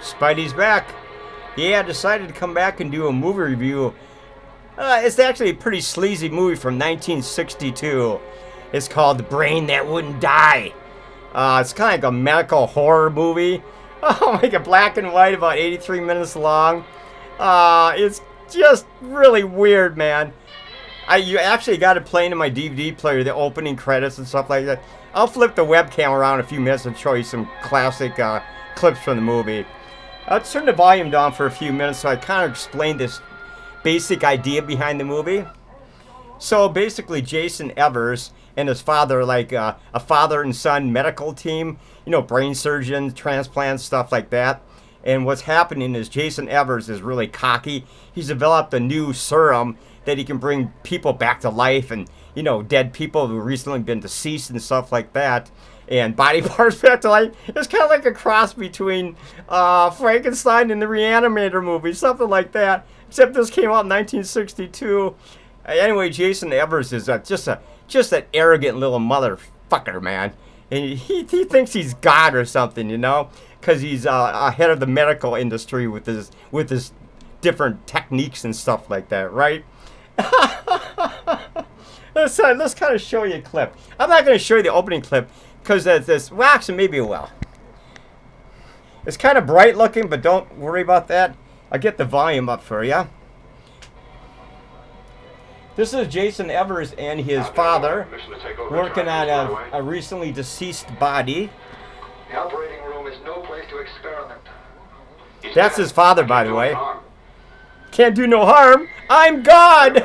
Spidey's back. Yeah, I decided to come back and do a movie review. It's actually a pretty sleazy movie from 1962. It's called The Brain That Wouldn't Die. It's kind of like a medical horror movie. Oh, like a black and white, about 83 minutes long. It's just really weird, man. You actually got it playing in my DVD player, the opening credits and stuff like that. I'll flip the webcam around in a few minutes and show you some classic clips from the movie. I'll turn the volume down for a few minutes so I kind of explain this basic idea behind the movie. So basically, Jason Evers and his father are like a father and son medical team, you know, brain surgeons, transplants, stuff like that. And what's happening is Jason Evers is really cocky. He's developed a new serum that he can bring people back to life, and, you know, dead people who recently been deceased and stuff like that, and body parts back to life. It's kind of like a cross between Frankenstein and the Reanimator movie, something like that. Except this came out in 1962. Anyway, Jason Evers is just an arrogant little motherfucker, man. And he thinks he's God or something, you know, because he's ahead of the medical industry with his different techniques and stuff like that, right? Let's kind of show you a clip. I'm not going to show you the opening clip because this. Well, actually, maybe it will. It's kind of bright looking, but don't worry about that. I'll get the volume up for you. This is Jason Evers and his father working on a recently deceased body. The operating room is no place to experiment. That's his father, by the way. Can't do no harm. I'm God.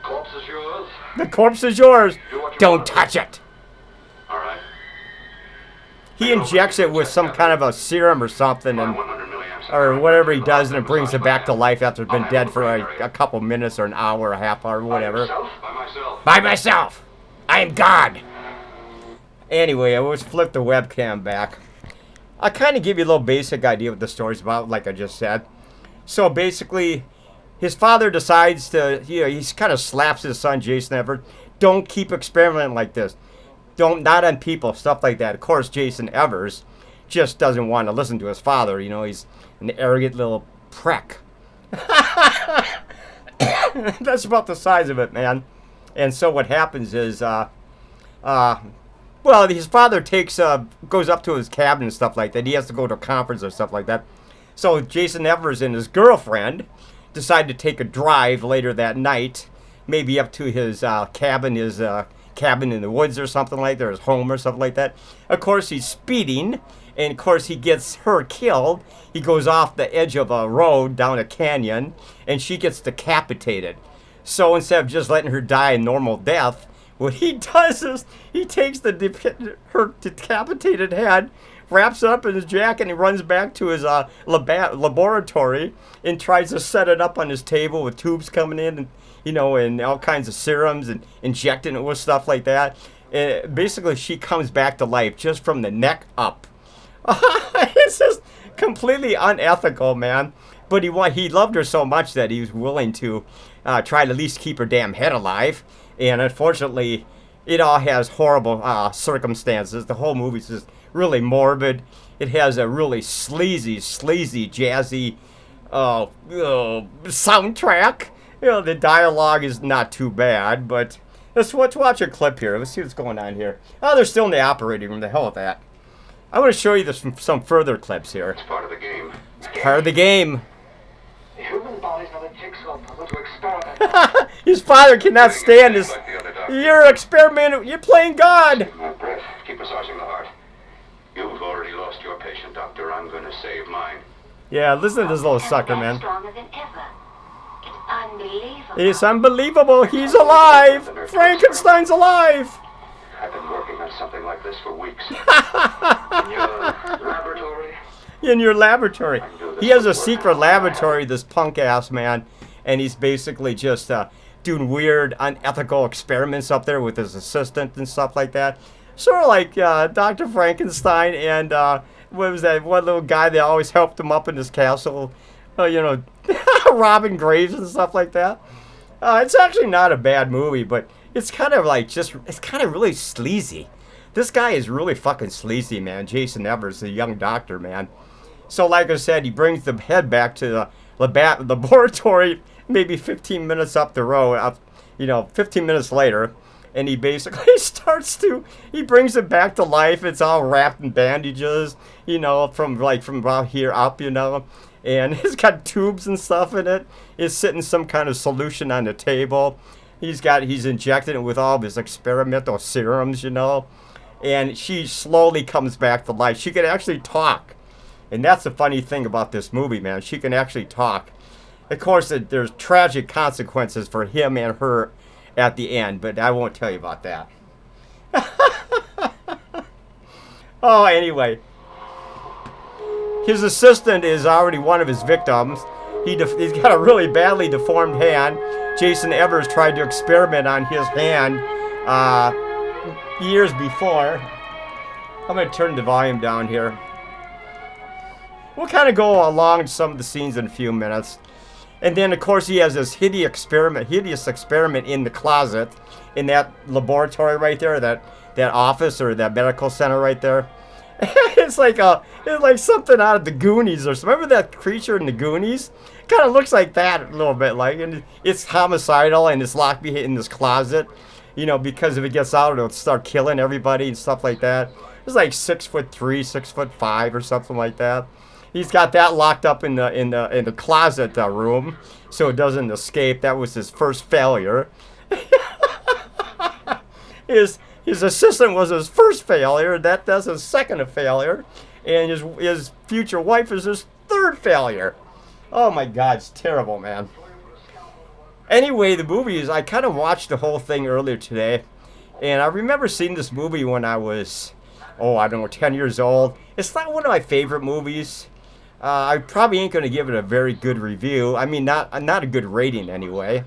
Corpse is yours. The corpse is yours. Don't touch it. All right. He injects it with some kind of a serum or something, and or whatever he does, and it brings it back to life after it's been dead for a couple minutes or an hour, a half hour, whatever. By myself. By myself. I am God. Anyway, I always flip the webcam back. I'll kind of give you a little basic idea what the story's about, like I just said. So basically, his father decides to, you know, he kind of slaps his son, Jason Evers. Don't keep experimenting like this. Not on people, stuff like that. Of course, Jason Evers just doesn't want to listen to his father. You know, he's an arrogant little prick. That's about the size of it, man. And so what happens is, well, his father goes up to his cabin and stuff like that. He has to go to a conference or stuff like that. So Jason Evers and his girlfriend decide to take a drive later that night, maybe up to his cabin in the woods or something like that, or his home or something like that. Of course, he's speeding, and of course he gets her killed. He goes off the edge of a road down a canyon, and she gets decapitated. So instead of just letting her die a normal death, what he does is he takes her decapitated head, wraps it up in his jacket, and he runs back to his laboratory and tries to set it up on his table with tubes coming in, and, you know, and all kinds of serums and injecting it with stuff like that. Basically, she comes back to life just from the neck up. It's just completely unethical, man. But he loved her so much that he was willing to try to at least keep her damn head alive. And unfortunately, it all has horrible circumstances. The whole movie's just really morbid. It has a really sleazy, jazzy soundtrack. You know, the dialogue is not too bad, but let's watch a clip here. Let's see what's going on here. Oh, they're still in the operating room. The hell with that. I want to show you some further clips here. It's part of the game. It's part of the game. The human body's not a jigsaw puzzle to experiment. His father cannot stand this. You're experimenting. You're playing God. Take my breath. Keep massaging the heart. You've already lost your patient, Doctor. I'm going to save mine. Yeah, listen to this little sucker, man. Stronger than ever. It's unbelievable. It's unbelievable. He's alive. Frankenstein's alive. I've been working on something like this for weeks. In your laboratory? In your laboratory. He has a secret laboratory, this punk-ass man, and he's basically just doing weird, unethical experiments up there with his assistant and stuff like that. Sort of like Dr. Frankenstein and, what was that one little guy that always helped him up in his castle, you know, robbing graves and stuff like that. It's actually not a bad movie, but it's kind of like it's kind of really sleazy. This guy is really fucking sleazy, man. Jason Evers, the young doctor, man. So like I said, he brings the head back to the laboratory maybe 15 minutes up the road, 15 minutes later. And he basically he brings it back to life. It's all wrapped in bandages, from about here up, And it's got tubes and stuff in it. It's sitting some kind of solution on the table. He's injecting it with all of his experimental serums, And she slowly comes back to life. She can actually talk. And that's the funny thing about this movie, man. She can actually talk. Of course, there's tragic consequences for him and her at the end, but I won't tell you about that. Oh, anyway. His assistant is already one of his victims. He's got a really badly deformed hand. Jason Evers tried to experiment on his hand years before. I'm going to turn the volume down here. We'll kind of go along some of the scenes in a few minutes. And then, of course, he has this hideous experiment in the closet, in that laboratory right there, that office or that medical center right there. It's like something out of the Goonies or something. Remember that creature in the Goonies? Kind of looks like that a little bit, and it's homicidal and it's locked in this closet, because if it gets out, it'll start killing everybody and stuff like that. It's like 6'3", 6'5", or something like that. He's got that locked up in the closet room, so it doesn't escape. That was his first failure. His assistant was his first failure. That's his second failure, and his future wife is his third failure. Oh my God, it's terrible, man. Anyway, the movie is. I kind of watched the whole thing earlier today, and I remember seeing this movie when I was, 10 years old. It's not one of my favorite movies. I probably ain't going to give it a very good review. I mean, not a good rating anyway.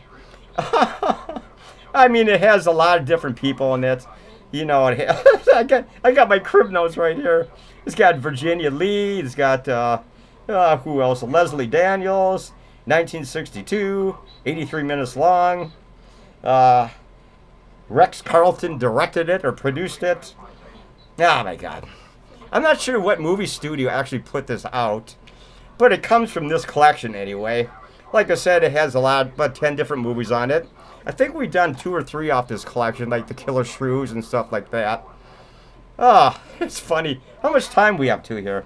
I mean, it has a lot of different people in it. I got my crib notes right here. It's got Virginia Lee. It's got, who else? Leslie Daniels, 1962, 83 minutes long. Rex Carlton directed it or produced it. Oh, my God. I'm not sure what movie studio actually put this out, but it comes from this collection anyway. Like I said, it has about 10 different movies on it. I think we've done 2 or 3 off this collection, like The Killer Shrews and stuff like that. Oh, it's funny. How much time we up to here?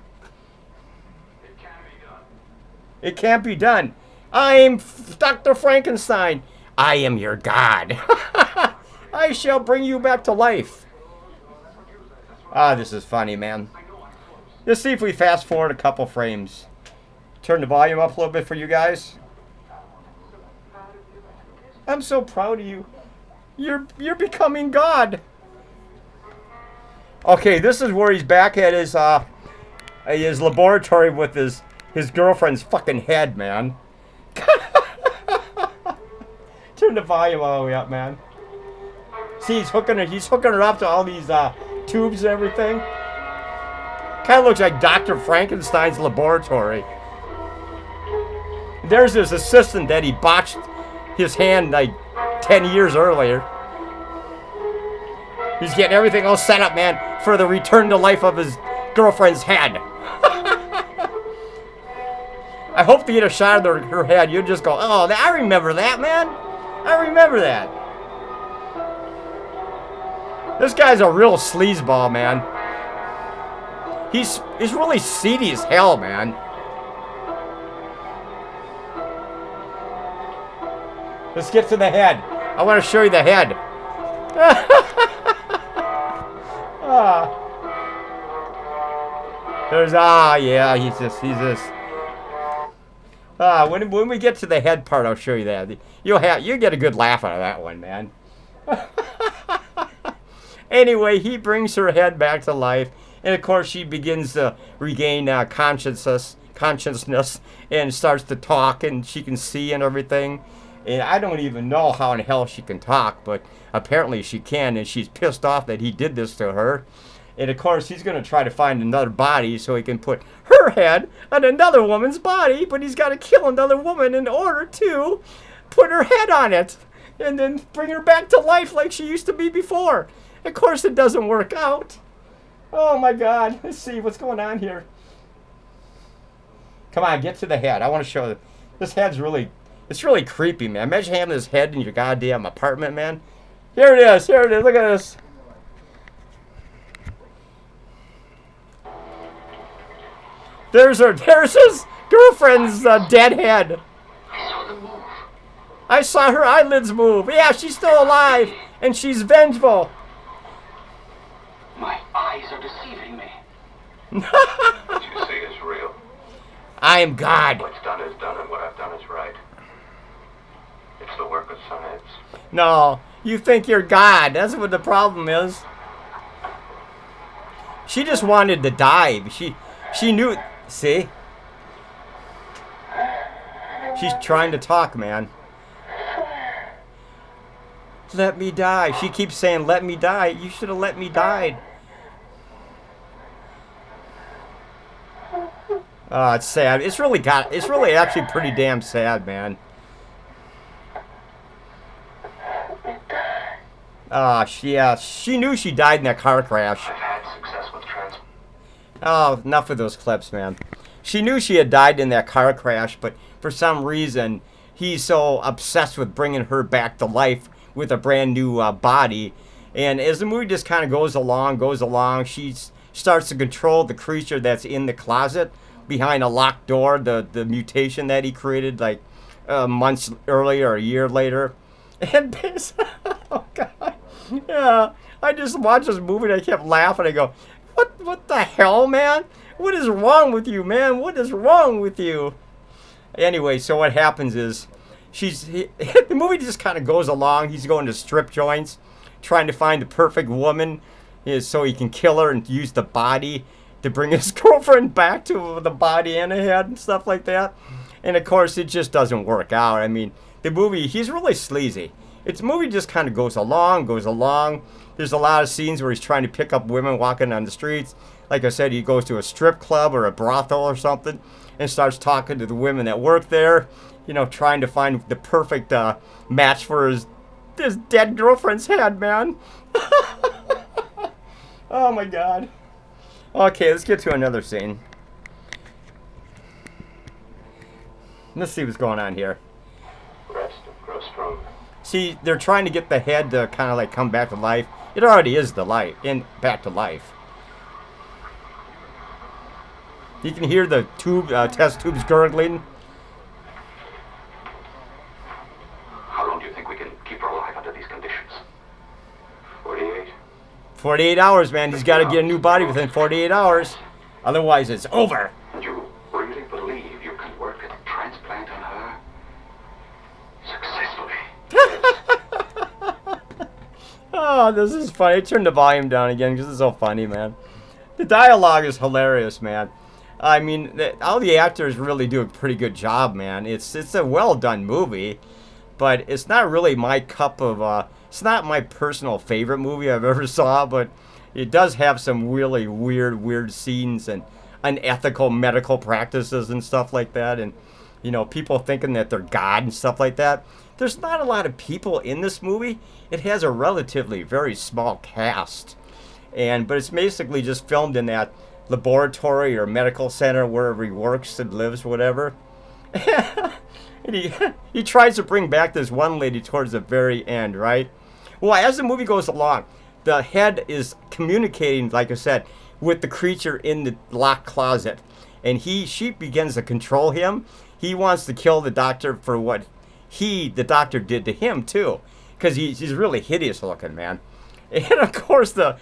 It can't be done. I'm Dr. Frankenstein. I am your god. I shall bring you back to life. Ah, this is funny, man. Let's see if we fast forward a couple frames. Turn the volume up a little bit for you guys. I'm so proud of you. You're becoming God. Okay, this is where he's back at his laboratory with his girlfriend's fucking head, man. Turn the volume all the way up, man. See, he's hooking her up to all these tubes and everything. Kind of looks like Dr. Frankenstein's laboratory. There's his assistant that he botched his hand like 10 years earlier. He's getting everything all set up, man, for the return to life of his girlfriend's head. I hope to get a shot of her head. You'll just go, oh, I remember that, man. I remember that. This guy's a real sleazeball, man. He's really seedy as hell, man. Let's get to the head. I want to show you the head. Yeah, he's just. When we get to the head part, I'll show you that. You'll get a good laugh out of that one, man. Anyway, he brings her head back to life, and of course she begins to regain consciousness, and starts to talk, and she can see and everything. And I don't even know how in hell she can talk, but apparently she can, and she's pissed off that he did this to her. And of course, he's going to try to find another body so he can put her head on another woman's body, but he's got to kill another woman in order to put her head on it and then bring her back to life like she used to be before. Of course, it doesn't work out. Oh, my God. Let's see what's going on here. Come on, get to the head. I want to show you. This head's really, it's really creepy, man. Imagine having this head in your goddamn apartment, man. Here it is. Here it is. Look at this. There's his girlfriend's dead head. I saw them move. I saw her eyelids move. Yeah, she's still alive, and she's vengeful. My eyes are deceiving me. What you see is real. I am God. What's done is done, and what I've done is right. It's the work of Sun Eds. No, you think you're God. That's what the problem is. She just wanted to die. She knew. See? She's trying to talk, man. Let me die. She keeps saying, let me die. You should have let me die. Oh, it's sad. It's really actually pretty damn sad, man. She knew she died in that car crash. I've had success with transport. Oh, enough of those clips, man. She knew she had died in that car crash, but for some reason, he's so obsessed with bringing her back to life with a brand new body. And as the movie just kind of goes along, she starts to control the creature that's in the closet behind a locked door, the mutation that he created like months earlier or a year later. And oh God, yeah, I just watched this movie and I kept laughing. I go, what the hell, man? What is wrong with you, man? What is wrong with you? Anyway, so what happens is the movie just kind of goes along. He's going to strip joints, trying to find the perfect woman so he can kill her and use the body to bring his girlfriend back to the body and the head and stuff like that. And of course, it just doesn't work out. I mean, the movie, he's really sleazy. The movie just kind of goes along. There's a lot of scenes where he's trying to pick up women walking on the streets. Like I said, he goes to a strip club or a brothel or something and starts talking to the women that work there, you know, trying to find the perfect match for his dead girlfriend's head, man. Oh, my God. Okay, let's get to another scene. Let's see what's going on here. Rest and grow strong. See, they're trying to get the head to kind of like come back to life. It already is back to life. You can hear the test tubes gurgling. How long do you think we can keep her alive under these conditions? 48? 48 hours, man. He's got to get a new body within 48 hours. Otherwise, it's over. And you really believe you can work a transplant on her? Successfully? Oh, this is funny. Turn the volume down again because it's so funny, man. The dialogue is hilarious, man. I mean, all the actors really do a pretty good job, man. It's a well-done movie, but it's not really my cup of... it's not my personal favorite movie I've ever saw, but it does have some really weird scenes and unethical medical practices and stuff like that. And, you know, people thinking that they're God and stuff like that. There's not a lot of people in this movie. It has a relatively very small cast. But it's basically just filmed in that laboratory or medical center wherever he works and lives, whatever. And he tries to bring back this one lady towards the very end, right? Well, as the movie goes along, the head is communicating, like I said, with the creature in the locked closet. And she begins to control him. He wants to kill the doctor for what the doctor did to him, too. Because he's really hideous looking, man. And, of course, the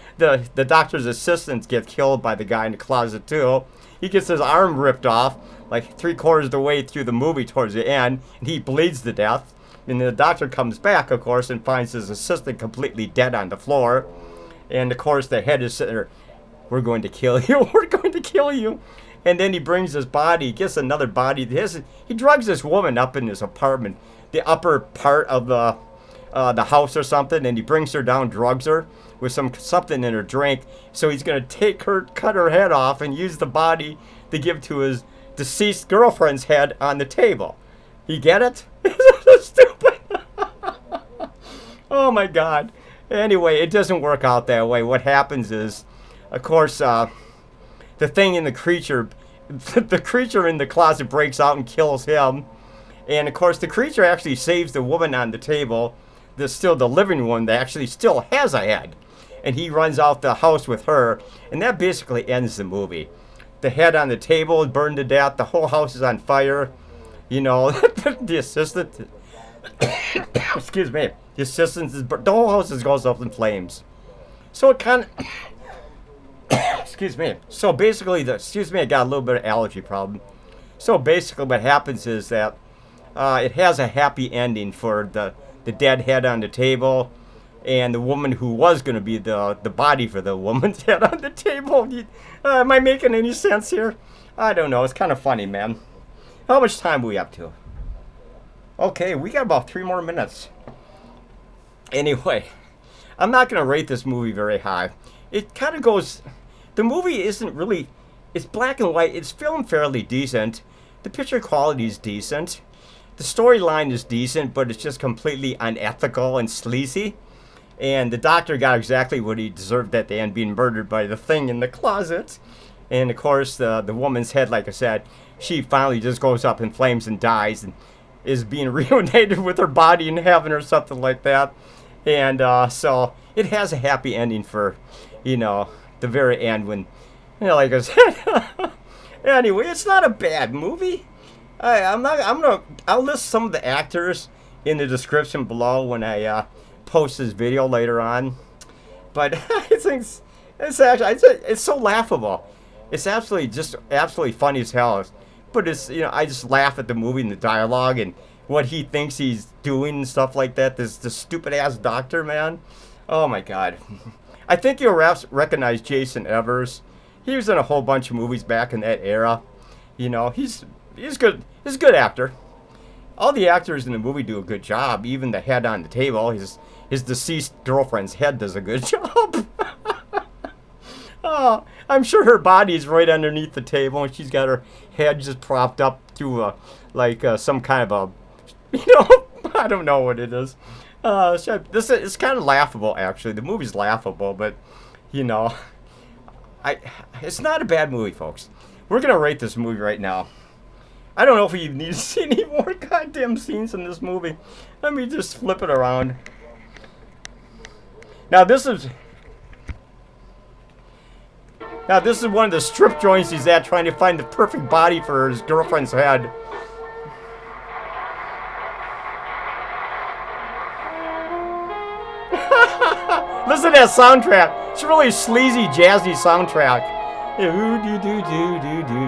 doctor's assistant gets killed by the guy in the closet, too. He gets his arm ripped off, like 3/4 of the way through the movie towards the end, and he bleeds to death. And the doctor comes back, of course, and finds his assistant completely dead on the floor. And, of course, the head is sitting there, we're going to kill you, we're going to kill you. And then he brings his body, gets another body. He drugs this woman up in his apartment, the upper part of the house or something, and he brings her down, drugs her with something in her drink. So he's going to cut her head off and use the body to give to his deceased girlfriend's head on the table. You get it? It's so stupid. Oh my God. Anyway, it doesn't work out that way. What happens is, of course, the thing in the creature the creature in the closet breaks out and kills him. And of course, the creature actually saves the woman on the table. There's still the living one that actually still has a head. And he runs out the house with her. And that basically ends the movie. The head on the table is burned to death. The whole house is on fire. You know, the assistant... excuse me. The assistant is... The whole house goes up in flames. So it kind of... excuse me. So basically, excuse me, I got a little bit of allergy problem. So basically what happens is that it has a happy ending for the dead head on the table and the woman who was going to be the body for the woman's head on the table. Am I making any sense here? I don't know. It's kind of funny, man. How much time are we up to? Okay, we got about 3 more minutes. Anyway, I'm not going to rate this movie very high. It kind of goes... The movie isn't really... It's black and white. It's filmed fairly decent. The picture quality is decent. The storyline is decent, but it's just completely unethical and sleazy. And the doctor got exactly what he deserved at the end, being murdered by the thing in the closet. And of course, the woman's head, like I said, she finally just goes up in flames and dies and is being reunited with her body in heaven or something like that. And so it has a happy ending for, you know, the very end when, you know, like I said. Anyway, it's not a bad movie. I'll list some of the actors in the description below when I post this video later on. But I think it's so laughable. It's absolutely funny as hell. But it's, you know, I just laugh at the movie and the dialogue and what he thinks he's doing and stuff like that. This stupid ass doctor, man. Oh my god. I think you'll recognize Jason Evers. He was in a whole bunch of movies back in that era. You know, he's good. He's a good actor. All the actors in the movie do a good job. Even the head on the table, his deceased girlfriend's head does a good job. Oh, I'm sure her body's right underneath the table, and she's got her head just propped up through some kind of a, you know, I don't know what it is. It's kind of laughable, actually. The movie's laughable, but, you know, it's not a bad movie, folks. We're gonna rate this movie right now. I don't know if we need to see any more goddamn scenes in this movie. Let me just flip it around. Now this is one of the strip joints he's at, trying to find the perfect body for his girlfriend's head. Listen to that soundtrack. It's a really sleazy, jazzy soundtrack.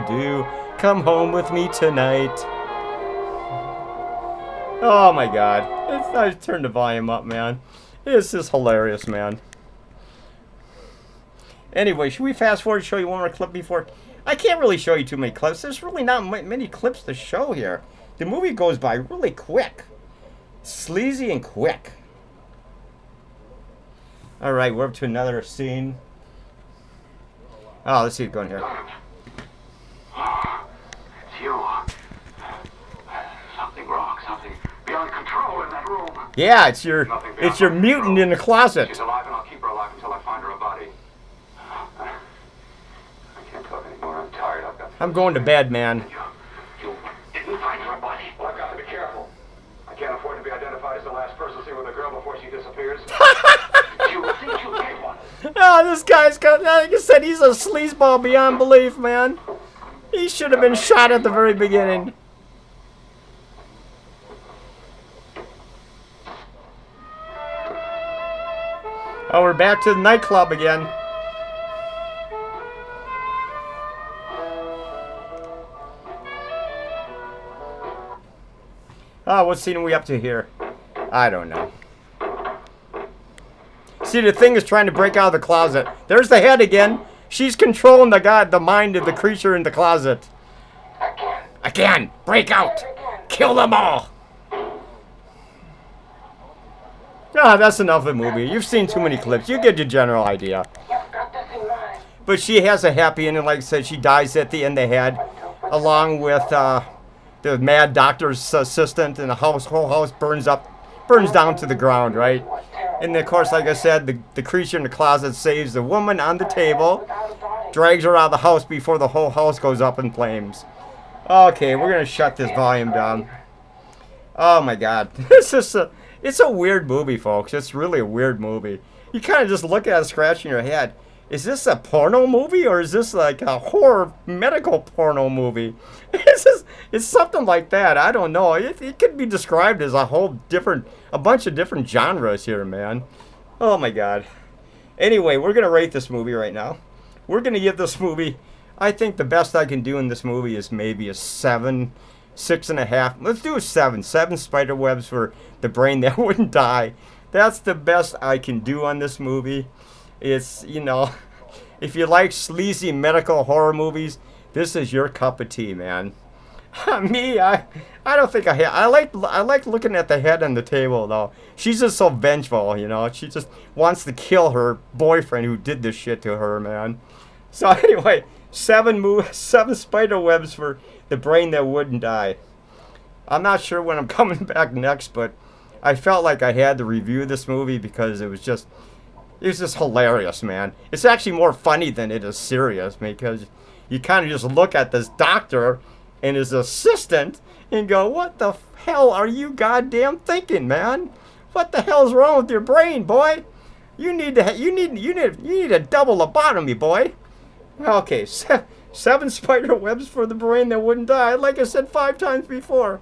Do. Come home with me tonight. Oh my god. I turned the volume up, man. This is hilarious, man. Anyway, should we fast forward and show you one more clip before? I can't really show you too many clips. There's really not many clips to show here. The movie goes by really quick. Sleazy and quick. Alright, we're up to another scene. Oh, let's see it going here. It's you. Something wrong. Something beyond control in that room. Yeah, it's your mutant in the closet. She's alive, and I'll keep her alive until I find her a body. I can't talk anymore. I'm tired. I'm going to bed, man. You didn't find her a body. Well, I've got to be careful. I can't afford to be identified as the last person seen with a girl before she disappears. You think you get one? Oh, this guy's got, like I said, he's a sleazeball beyond belief, man. He should have been shot at the very beginning. Oh, we're back to the nightclub again. Oh, what scene are we up to here? I don't know. See, the thing is trying to break out of the closet. There's the head again. She's controlling the mind of the creature in the closet. Again, break out. Kill them all. Ah, that's enough of the movie. You've seen too many clips. You get your general idea. But she has a happy ending. Like I said, she dies at the end of the head, along with the mad doctor's assistant, and the whole house burns down to the ground, right? And of course, like I said, the creature in the closet saves the woman on the table, drags her out of the house before the whole house goes up in flames. Okay, we're gonna shut this volume down. Oh my God, it's a weird movie, folks. It's really a weird movie. You kind of just look at it, scratching your head. Is this a porno movie, or is this like a horror medical porno movie? It's something like that. I don't know. It could be described as a bunch of different genres here, man. Oh my God. Anyway, we're gonna rate this movie right now. We're gonna give this movie, I think the best I can do in this movie is maybe a 7, 6.5. Let's do a 7. 7 spiderwebs for the brain that wouldn't die. That's the best I can do on this movie. It's, you know, if you like sleazy medical horror movies, this is your cup of tea, man. Me, I don't think I like looking at the head on the table, though. She's just so vengeful, you know. She just wants to kill her boyfriend who did this shit to her, man. So anyway, 7 spiderwebs for the brain that wouldn't die. I'm not sure when I'm coming back next, but I felt like I had to review this movie because it was just hilarious, man. It's actually more funny than it is serious, because you kind of just look at this doctor and his assistant and go, what the hell are you goddamn thinking, man? What the hell's wrong with your brain, boy? You need a double lobotomy, boy. Okay, 7 spider webs for the brain that wouldn't die, like I said 5 times before.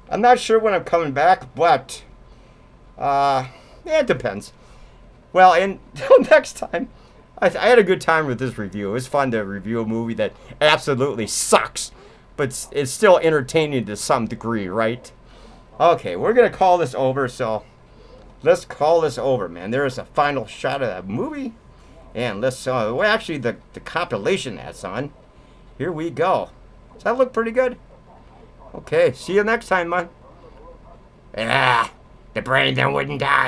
I'm not sure when I'm coming back, but yeah, it depends. Well, until next time, I had a good time with this review. It was fun to review a movie that absolutely sucks, but it's still entertaining to some degree, right? Okay, we're going to call this over, so let's call this over, man. There is a final shot of that movie, and let's, well, actually, the compilation that's on. Here we go. Does that look pretty good? Okay, see you next time, man. Ah, the brain that wouldn't die.